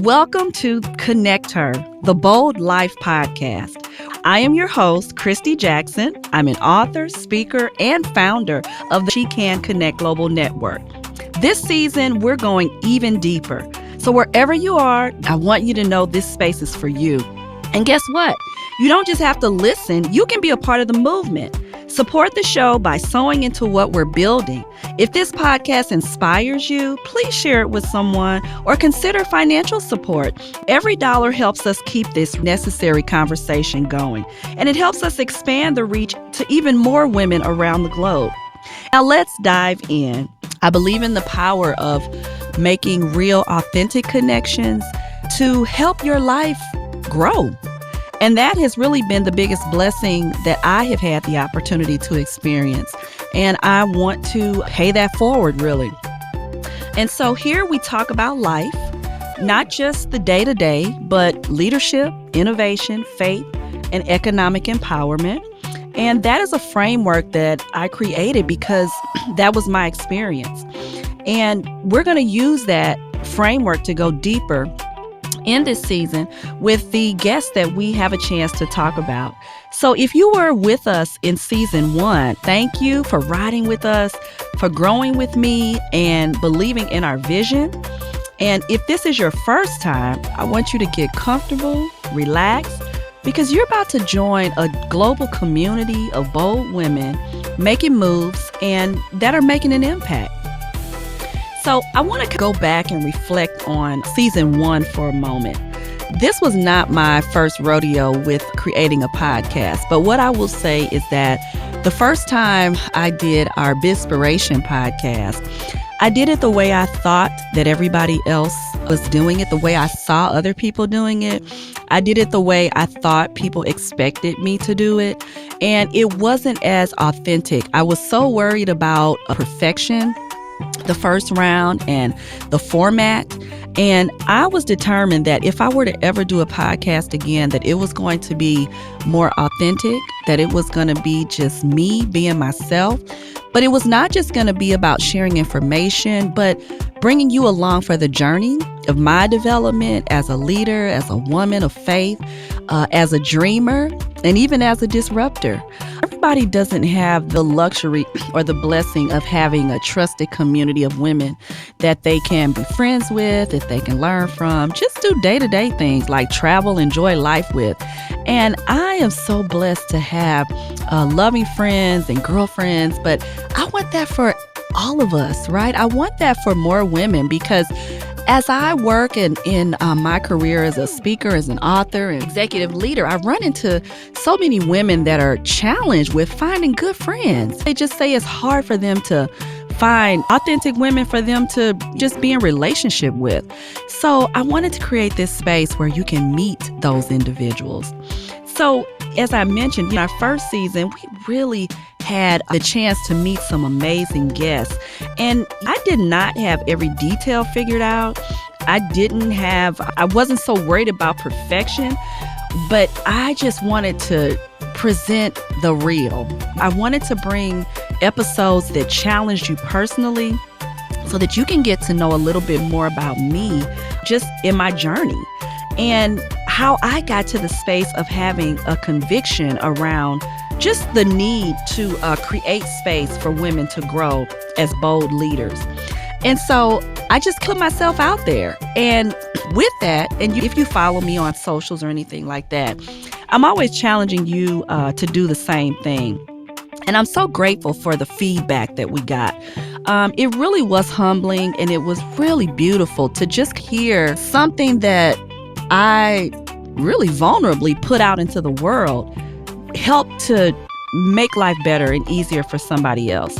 Welcome to ConnectHER, the Bold Life podcast. I am your host, Kristy Jackson. I'm an author, speaker, and founder of the SheCan Connect Global Network. This season, we're going even deeper. So wherever you are, I want you to know this space is for you. And guess what? You don't just have to listen. You can be a part of the movement. Support the show by sewing into what we're building. If this podcast inspires you, please share it with someone or consider financial support. Every dollar helps us keep this necessary conversation going, and it helps us expand the reach to even more women around the globe. Now let's dive in. I believe in the power of making real, authentic connections to help your life grow. And that has really been the biggest blessing that I have had the opportunity to experience. And I want to pay that forward, really. And so here we talk about life, not just the day-to-day, but leadership, innovation, faith, and economic empowerment. And that is a framework that I created because that was my experience. And we're going to use that framework to go deeper in this season with the guests that we have a chance to talk about. So if you were with us in season 1, thank you for riding with us, for growing with me and believing in our vision. And if this is your first time, I want you to get comfortable, relax, because you're about to join a global community of bold women making moves and that are making an impact. So I want to go back and reflect on season 1 for a moment. This was not my first rodeo with creating a podcast, but what I will say is that the first time I did our Bizpiration podcast, I did it the way I thought that everybody else was doing it, the way I saw other people doing it. I did it the way I thought people expected me to do it, and it wasn't as authentic. I was so worried about perfection the first round and the format. And I was determined that if I were to ever do a podcast again, that it was going to be more authentic, that it was going to be just me being myself. But it was not just going to be about sharing information, but bringing you along for the journey of my development as a leader, as a woman of faith, as a dreamer, and even as a disruptor. Everybody doesn't have the luxury or the blessing of having a trusted community of women that they can be friends with, that they can learn from, just do day-to-day things like travel, enjoy life with. And I am so blessed to have loving friends and girlfriends, but I want that for all of us, right? I want that for more women because as I work in my career as a speaker, as an author, and executive leader, I run into so many women that are challenged with finding good friends. They just say it's hard for them to find authentic women for them to just be in relationship with. So I wanted to create this space where you can meet those individuals. So as I mentioned, in our first season, we really had the chance to meet some amazing guests. And I did not have every detail figured out. I wasn't so worried about perfection, but I just wanted to present the real. I wanted to bring episodes that challenged you personally so that you can get to know a little bit more about me just in my journey and how I got to the space of having a conviction around just the need to create space for women to grow as bold leaders. And so I just put myself out there. And with that, and if you follow me on socials or anything like that, I'm always challenging you to do the same thing. And I'm so grateful for the feedback that we got. It really was humbling, and it was really beautiful to just hear something that I really vulnerably put out into the world help to make life better and easier for somebody else.